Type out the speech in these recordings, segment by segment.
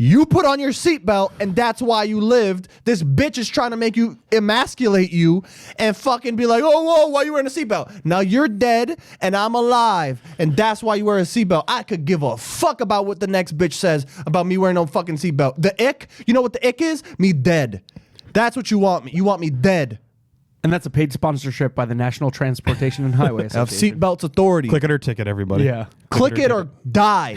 You put on your seatbelt, and that's why you lived. This bitch is trying to make you emasculate you and fucking be like, oh, whoa, why you wearing a seatbelt? Now you're dead, and I'm alive, and that's why you wear a seatbelt. I could give a fuck about what the next bitch says about me wearing no fucking seatbelt. The ick, you know what the ick is? Me dead. That's what you want me. You want me dead. And that's a paid sponsorship by the National Transportation and Highway Of Association. Seatbelts Authority. Click it or ticket, everybody. Yeah. Click it or die.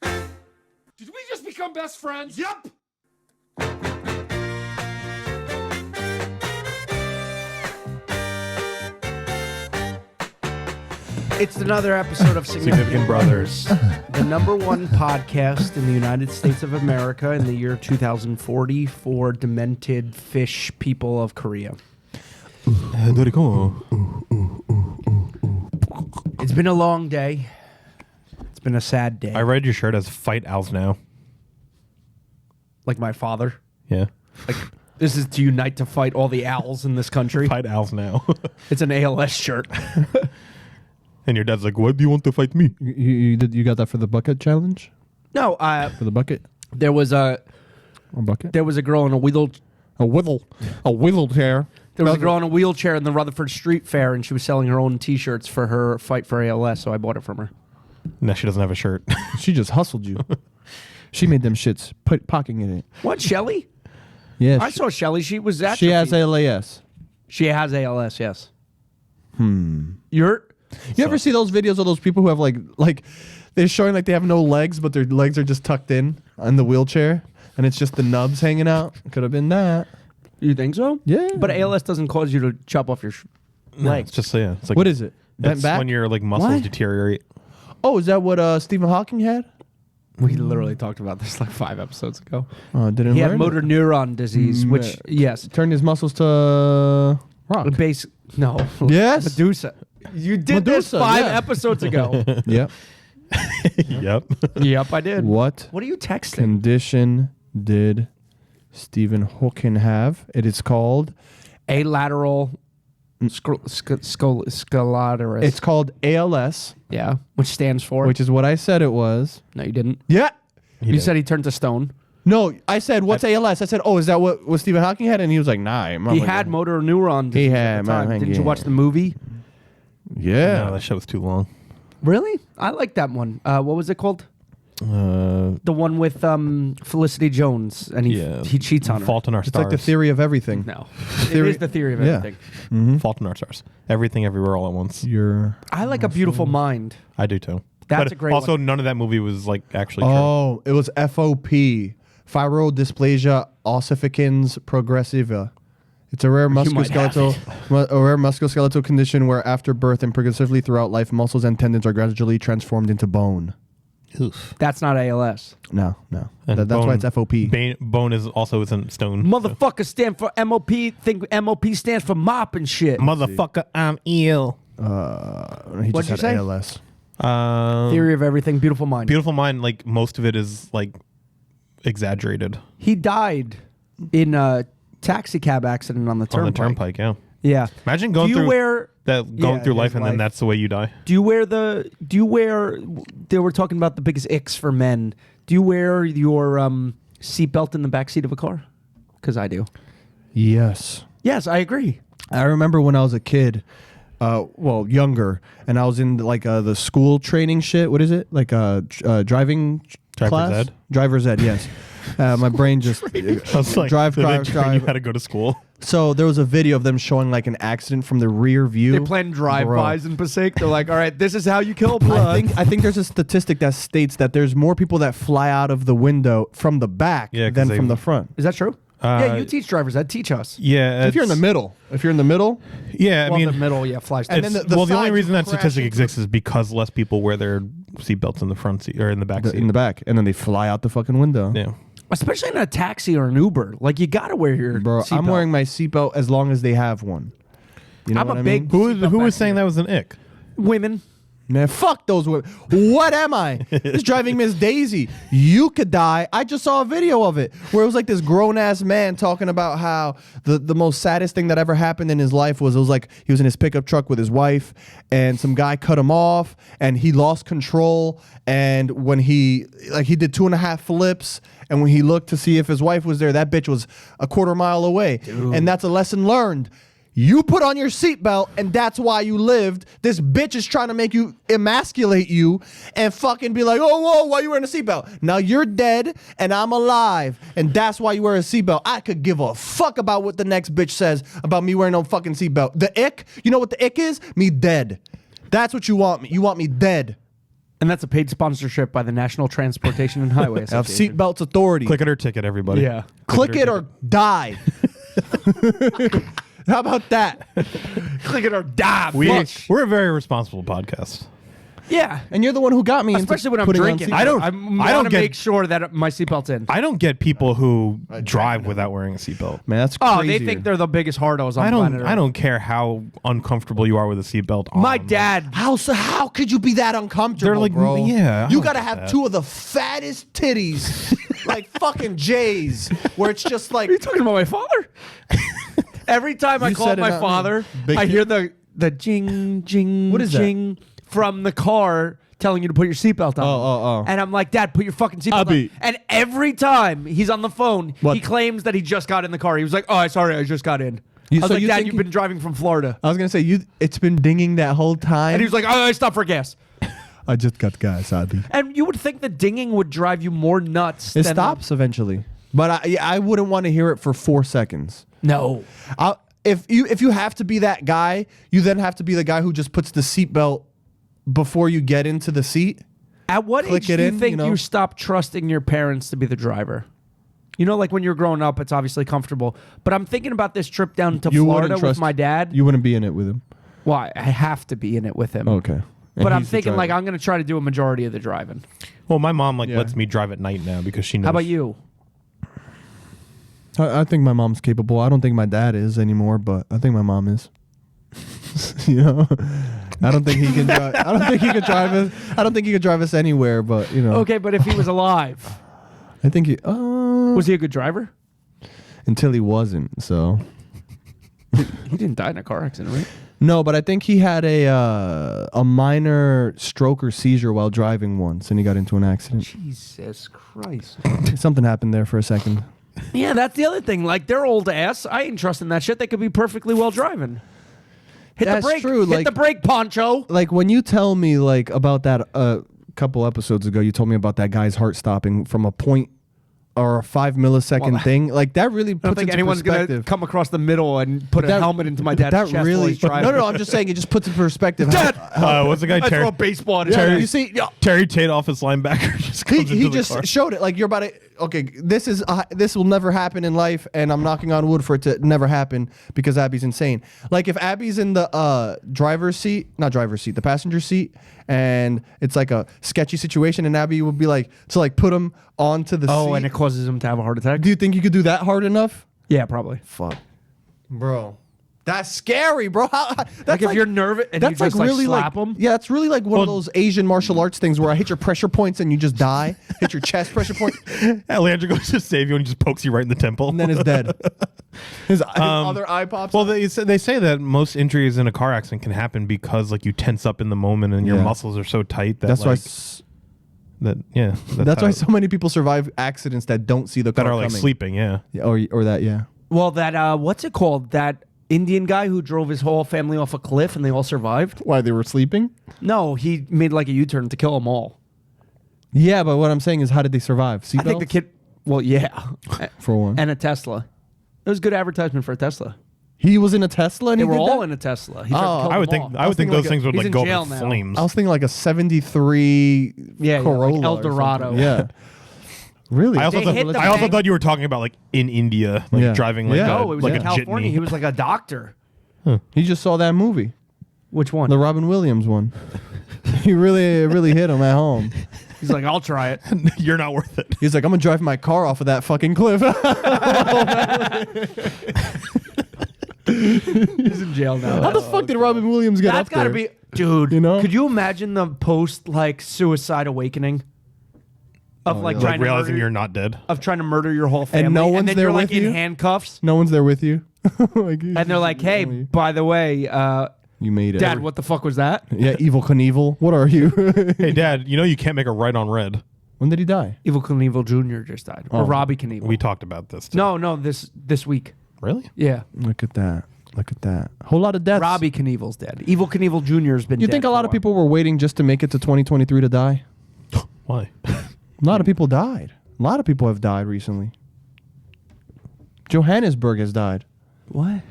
Did we just become best friends? Yep. It's another episode of Significant Brothers, the #1 podcast in the United States of America in the year 2040 for demented fish people of Korea. It's been a long day. It's been a sad day. I read your shirt as Fight Owls Now. Like my father. Yeah. Like this is to unite to fight all the owls in this country. Fight Owls Now. It's an ALS shirt. And your dad's like, why do you want to fight me? You got that for the bucket challenge? No, For the bucket? there was a bucket? there was a girl in a wheelchair. A wheelchair. There was a girl in a wheelchair in the Rutherford Street Fair, and she was selling her own T-shirts for her fight for ALS. So I bought it from her. No, she doesn't have a shirt. She just hustled you. She made them shits, pocketing in it. What, Shelly? Yeah. I saw Shelly. She was She has ALS. She has ALS. Yes. You ever see those videos of those people who have like they're showing like they have no legs, but their legs are just tucked in the wheelchair, and it's just the nubs hanging out? Could have been that. You think so? Yeah. But ALS doesn't cause you to chop off your No, legs. it's just, yeah. It's like, What is it? Bent It's back? when your like muscles What? deteriorate. Oh, is that what Stephen Hawking had? We literally talked about this like 5 episodes ago. Oh, didn't He had learn motor it. neuron disease, which Yeah. yes, Turned his muscles to rock. no, Yes. Medusa. You did this Medusa, 5 yeah. episodes ago. Yep. Yep. Yep, I did. What What are you texting? condition did Stephen Hawking have? It is called. Alateral sclerosis. It's called ALS, Yeah, which stands for. which is what I said it was. No, you didn't. Yeah. You said he turned to stone. No, I said, what's ALS? I said, oh, is that what Stephen Hawking had? And he was like, nah. He had motor neuron disease. He had, at the time. man, Didn't you yeah. watch the movie? Yeah. No, that show was too long. Really? I like that one. What was it called? The one with Felicity Jones, and he cheats on her. Fault in Our It's Stars. like the theory of everything. No, it is the theory of Yeah. everything. Fault in Our Stars. Everything, everywhere, all at once. I like A Beautiful Mind. I do too. That's But a great Also, one. none of that movie was like actually true. Oh, it was FOP. Fibrodysplasia ossificans progressiva. It's a rare musculoskeletal condition where after birth and progressively throughout life, muscles and tendons are gradually transformed into bone. Oof. That's not ALS. No. And That's why bone- it's FOP. Bone is also isn't stone. Motherfuckers stand for MOP. Think MOP stands for mop and shit. Motherfucker, I'm ill. He What'd just you had say? ALS. Theory of everything. Beautiful Mind. Beautiful Mind, like most of it is like exaggerated. He died in a taxi cab accident on the On the turnpike. turnpike, yeah. Yeah. Imagine going through wear? that, Yeah, through life, his and then life. that's the way you die. Do you wear? They were talking about the biggest icks for men. Do you wear your seatbelt in the backseat of a car? Because I do. Yes. Yes, I agree. I remember when I was a kid, younger, and I was in like the school training shit. What is it? Like driving Driver's class? ed? Driver's ed, yes. My brain just I was like, drive. you had to go to school. So there was a video of them showing like an accident from the rear view. They plan drive-bys in Passaic. They're like, all right, this is how you kill blood. I think there's a statistic that states that there's more people that fly out of the window from the back Yeah, 'cause than they- from the front. Is that true? Yeah, you teach drivers. That teach us. Yeah. If you're in the middle, Yeah, Well, I mean, the middle, yeah, flies. And it's, then the well, the only sides reason that crash statistic into- exists is because less people wear their seatbelts in the front seat or in the back seat. in the back, and then they fly out the fucking window. Yeah. Especially in a taxi or an Uber. Like, you got to wear your Bro, seatbelt. I'm wearing my seatbelt as long as they have one. You know I'm what a I big- mean? Who was saying that was an ick? Women. Man, fuck those women. What am I? Just driving Miss Daisy. You could die. I just saw a video of it where it was like this grown-ass man talking about how the most saddest thing that ever happened in his life was, it was like he was in his pickup truck with his wife and some guy cut him off and he lost control, and when he did 2.5 flips, and when he looked to see if his wife was there, that bitch was a quarter mile away. Dude. And that's a lesson learned. You put on your seatbelt, and that's why you lived. This bitch is trying to make you, emasculate you, and fucking be like, oh, whoa, why you wearing a seatbelt? Now you're dead, and I'm alive, and that's why you wear a seatbelt. I could give a fuck about what the next bitch says about me wearing no fucking seatbelt. The ick, you know what the ick is? Me dead. That's what you want me. You want me dead. And that's a paid sponsorship by the National Transportation and Highway Of Association. Seatbelts Authority. Click it or ticket, everybody. Yeah. Click it or die. How about that? Click it or die, We're a very responsible podcast. Yeah. And you're the one who got me, especially when I'm putting on drinking. seatbelt. I don't want to get- make sure that my seatbelt's in. I don't get people who drive without wearing a seatbelt. Man, that's crazy. Oh, they think they're the biggest hardos on planet Earth. I don't care how uncomfortable you are with a seatbelt on. My dad. How could you be that uncomfortable, They're like, bro? yeah, I You don't gotta get have that. two of the fattest titties, like fucking J's, where it's just like. Are you talking about my father? Every time I You call said up it, my not me. father, Big I kid. hear the jing, jing, What is that? jing from the car telling you to put your seatbelt on. Oh. And I'm like, Dad, put your fucking seatbelt Abby. on. And every time he's on the phone, What? he claims that he just got in the car. He was like, oh, sorry, I just got in. I was so like, you Dad, think you've he- been driving from Florida. I was gonna say it's been dinging that whole time. And he was like, oh, I stopped for gas. I just got gas, Abby. And you would think the dinging would drive you more nuts. It than stops eventually, but I wouldn't want to hear it for 4 seconds. No. If you have to be that guy, you then have to be the guy who just puts the seatbelt before you get into the seat. At what Click age do it you in, think you know? you stop trusting your parents to be the driver? You know, like when you're growing up, it's obviously comfortable. But I'm thinking about this trip down to You Florida wouldn't trust with my dad. You wouldn't be in it with him. Why? I have to be in it with him. Okay. And But I'm he's the thinking like driver. I'm going to try to do a majority of the driving. Well, my mom Yeah. lets me drive at night now because she knows. How about you? I think my mom's capable. I don't think my dad is anymore, but I think my mom is. You know, I don't think he can drive. I don't think he could drive us. I don't think he could drive us anywhere. But you know, Okay, but if he was alive, I think he. was he a good driver? Until he wasn't. So He didn't die in a car accident, right? no, but I think he had a minor stroke or seizure while driving once, and he got into an accident. Jesus Christ. Something happened there for a second. Yeah, that's the other thing. Like, they're old ass. I ain't trusting that shit. They could be perfectly well driving. Hit That's the brake. true, Hit like- the brake, Poncho. Like when you tell me like about that couple episodes ago, you told me about that guy's heart stopping from a point or a 5 millisecond Well, thing. Like that really I don't puts think into anyone's going to perspective. come across the middle and put a That- helmet into my dad's that chest while really. he's driving. No, I'm just saying it just puts in perspective. Dad! What's the guy? I throw Terry, a baseball at his Terry- head. You see, Terry Tate, office linebacker, just comes he into the just car. showed it. Like you're about to. Okay, this will never happen in life, and I'm knocking on wood for it to never happen because Abby's insane. Like if Abby's in the the passenger seat, and it's like a sketchy situation, and Abby would be like to like put him onto the seat. Oh, and it causes him to have a heart attack? Do you think you could do that hard enough? Yeah, probably. Fuck, bro. That's scary, bro. That's Like, if you're nervous and you that's just like really slap like him. yeah, it's really like one of those Asian martial arts things where I hit your pressure points and you just die. Hit your chest pressure point, Leandro goes to save you and just pokes you right in the temple. and then it's dead. His other eye pops. Well, out. they say that most injuries in a car accident can happen because like you tense up in the moment and your Yeah. muscles are so tight that that's why. that's That's why how- so many people survive accidents that don't see the that car are like coming. sleeping. Yeah. Yeah, or that. Yeah. Well, that, what's it called? That Indian guy who drove his whole family off a cliff and they all survived? Why they were sleeping? No, he made like a U-turn to kill them all. Yeah, but what I'm saying is, how did they survive? I think the Seatbelts? kid, well, yeah. For one. And a Tesla. It was good advertisement for a Tesla. He was in a Tesla, and They he were did all that? in a Tesla. He tried to Oh. kill I would them think all. I would think thinking those like things would he's like in go jail up in now. flames. I was thinking like a '73 Yeah, Corolla, like El or something. Dorado. Yeah. Really? I also, They hit the I also bank. thought you were talking about like in India, like Yeah. driving like Yeah. a, No, it was like in a California. jitney. He was like a doctor. He just saw that movie, Which one? the Robin Williams one. He really hit him at home. He's like, I'll try it. You're not worth it. He's like, I'm gonna drive my car off of that fucking cliff. He's in jail now. How the fuck did Robin Williams get That's up there? gotta be, dude. You know? Could you imagine the post like suicide awakening of like Like trying to realizing murder, you're not dead. of trying to murder your whole family, no one's then there you're like with in you? handcuffs, No one's there with you. Like, and they're like, "Hey, by the way, you made it. Dad, what the fuck was that?" Yeah, Evil Knievel. What are you? Hey, Dad, you know you can't make a right on red. When did he die? Evil Knievel Jr. just died, or Robbie Knievel. We talked about this. Too. no, this week. Really? Yeah, Look at that. Look at that. Whole lot of deaths. Robbie Knievel's dead. Evil Knievel Jr. has been. You dead think a for lot of while. people were waiting just to make it to 2023 to die? Why? A lot of people died. A lot of people have died recently. Johannesburg has died. What?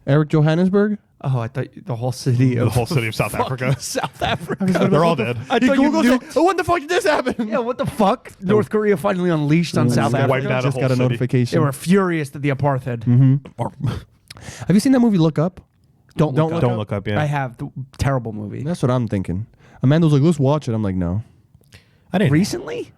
Eric Johannesburg? Oh, I thought the whole city The of whole city of South Africa. South Africa. They're all dead. I thought you nuked. When the fuck did this happen? Yeah, what the fuck? North Korea finally unleashed on South Wiped Africa. out a Just whole got a city. notification. They were furious at the apartheid. Have you seen that movie Look Up? Don't look up. Don't look up. Yeah. I have the terrible movie. That's what I'm thinking. Amanda was like, let's watch it. I'm like, no. I didn't. Recently?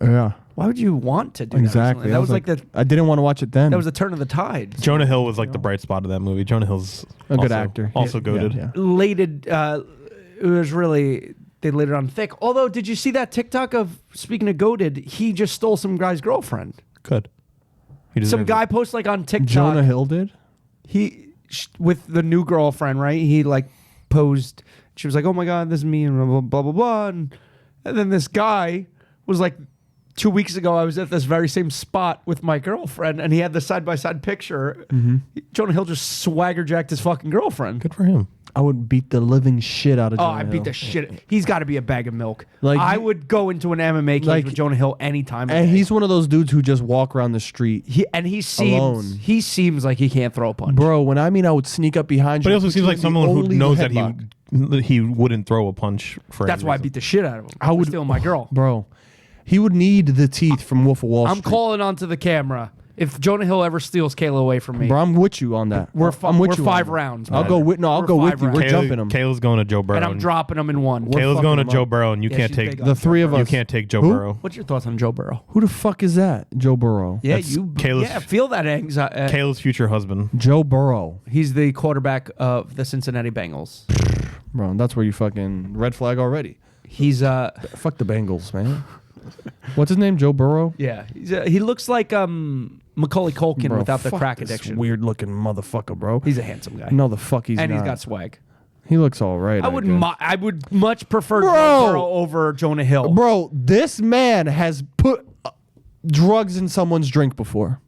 Yeah. Why would you want to do Exactly. that? That was like the I didn't want to watch it then. that was the turn of the tide. Jonah Hill was like the bright spot of that movie. Jonah Hill's a good also- actor. Also Yeah, goated. yeah. Lated. It was really they laid it on thick. Although, did you see that TikTok of speaking of goated? He just stole some guy's girlfriend. Good. He Some deserves guy it. posted like on TikTok. Jonah Hill did? With the new girlfriend, right? He like posed. She was like, "Oh my god, this is me," and blah blah blah blah. And then this guy was like, 2 weeks ago, I was at this very same spot with my girlfriend, and he had the side by side picture. Jonah Hill just swagger jacked his fucking girlfriend. Good for him. I would beat the living shit out of Oh, Jonah I Hill. beat the shit. He's got to be a bag of milk. Like, I would go into an MMA cage like- with Jonah Hill anytime. And he's one of those dudes who just walk around the street. Alone. He seems like he can't throw a punch. Bro, when I mean I would sneak up behind you. But he also put seems you like in the someone who only knows that headlock. he wouldn't throw a punch for. That's any why I reason. beat the shit out of him. I would steal my girl. Bro, he would need the teeth from Wolf of Wall I'm Street. calling onto the camera. If Jonah Hill ever steals Kayla away from me, Bro, I'm with you on that. I'm with we're you 5 on that. rounds. I'll man. go with I'll We're go with 5 you. We're rounds. jumping him. Kayla's going to Joe Burrow. And I'm dropping him in one. Kayla's fucking going to him Joe up. Burrow, and you Yeah, can't she's take big on The three of us. you can't take Joe Who? Burrow. What's your thoughts on Joe Burrow? Who the fuck is that? Joe Burrow. Yeah, That's you. Kayla's- Yeah, feel that anxiety. Kayla's future husband. Joe Burrow. He's the quarterback of the Cincinnati Bengals. Bro, that's where you fucking red flag already. He's Fuck the Bengals, man. What's his name? Joe Burrow? yeah. He looks like Macaulay Culkin Bro, without the fuck crack this addiction. weird looking motherfucker, bro. He's a handsome guy. No, the fuck he's and not. he's got swag. He looks all right. I would guess. I would much prefer Bro. Joe Burrow over Jonah Hill. Bro, this man has put drugs in someone's drink before.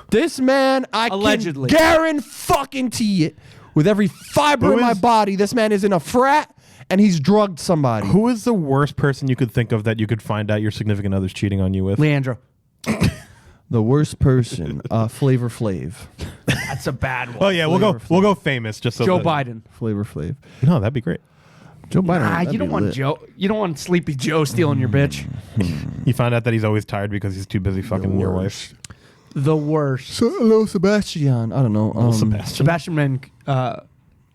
This man, I Allegedly. can guarantee it with every fiber Who in my is- body. This man is in a frat and he's drugged somebody. Who is the worst person you could think of that you could find out your significant other's cheating on you with? Leandro. The worst person, Flavor Flav. That's a bad one. Oh yeah, we'll go famous just so Joe that- Biden. Flavor Flav. No, that'd be great. Joe Biden. Nah, that'd you don't be want lit. Joe. You don't want Sleepy Joe stealing your bitch. You find out that he's always tired because he's too busy fucking your wife. The worst. So, hello, Sebastian. I don't know. Sebastian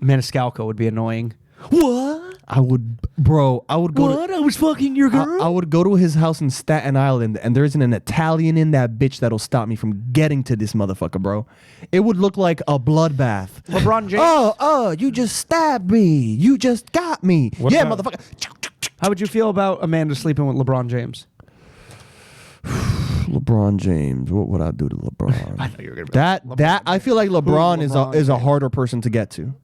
Maniscalco would be annoying. What? I would go. I was fucking your I would go to his house in Staten Island, and there isn't an Italian in that bitch that'll stop me from getting to this motherfucker, bro. It would look like a bloodbath. LeBron James. You just stabbed me. You just got me. What yeah, about- motherfucker. How would you feel about Amanda sleeping with LeBron James? LeBron James. What would I do to LeBron? I thought you were gonna be that I feel like LeBron LeBron is a harder person to get to.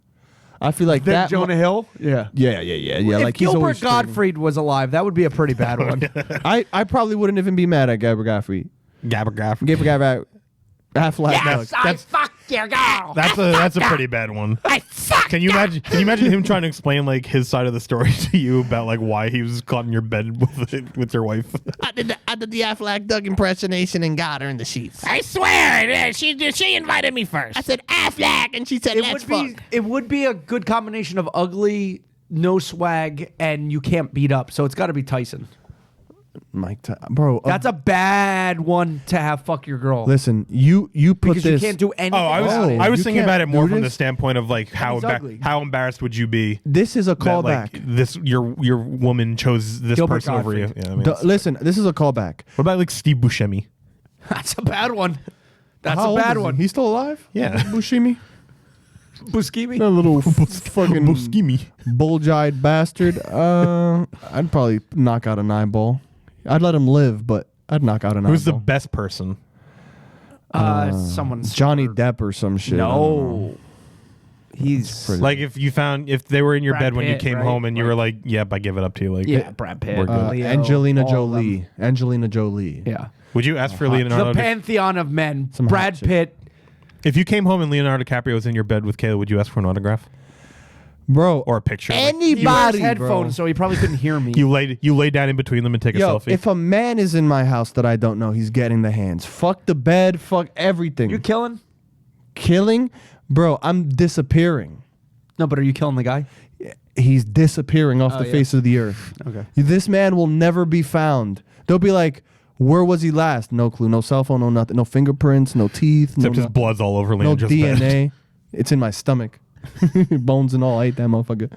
I feel like Then that. Jonah Hill. Yeah. Yeah. If Like he's Gilbert always trading. Gottfried was alive, that would be a pretty bad one. I probably wouldn't even be mad at Gilbert Gottfried. Gabbergaff. Give a guy back half like fucked your girl. That's a pretty bad one. Can you imagine him trying to explain like his side of the story to you about like why he was caught in your bed with your wife? I did the Affleck Doug impersonation and got her in the sheets. I swear, she invited me first. I said Affleck, and she said It would be a good combination of ugly, no swag, and you can't beat up. So it's got to be Tyson. Bro. That's a bad one to have fuck your girl. Listen. You put because this. you can't do anything. Oh, I you was thinking can't about it more do from the this? standpoint of like how he's ugly. how embarrassed would you be This is a that like callback. this your woman chose this Gilbert person over you? Gottfried. Yeah, I mean, Listen, this is a callback. what about like Steve Buscemi? That's a bad one. That's How a old bad is he? one. He's still alive? Yeah. Bushimi. Buscemi? That little fucking Buscemi. bulge-eyed bastard. I'd probably knock out an eyeball. I'd let him live, but I'd knock out an Who's the eyeball. best person? Someone. Johnny smart. Depp or some shit. I don't know. No. He's Pretty- Like if they were in your Brad bed when you Pitt, came right? home and you were like, yep, I give it up to you. Like, yeah, Brad Pitt, we're good. Leo, Angelina all of them. Jolie. Angelina Jolie. Yeah. Would you ask for The Leonardo? pantheon of men. Some hot Brad chick. Pitt. If you came home and Leonardo DiCaprio was in your bed with Kayla, would you ask for an autograph Bro, or a picture? Like, He wears anybody, headphones, bro. so he probably couldn't hear me. you lay down in between them and take a Yo, selfie. if a man is in my house that I don't know, he's getting the hands. Fuck the bed, fuck everything. You killing? Killing? Bro, I'm disappearing. No, but are you killing the guy? He's disappearing off the yeah. face of the earth. Okay. This man will never be found. They'll be like, where was he last? No clue. No cell phone, no nothing. No fingerprints, no teeth. Except no, his blood's all over no Leonardo's DNA. bed. It's in my stomach. Bones and all. I ate that motherfucker.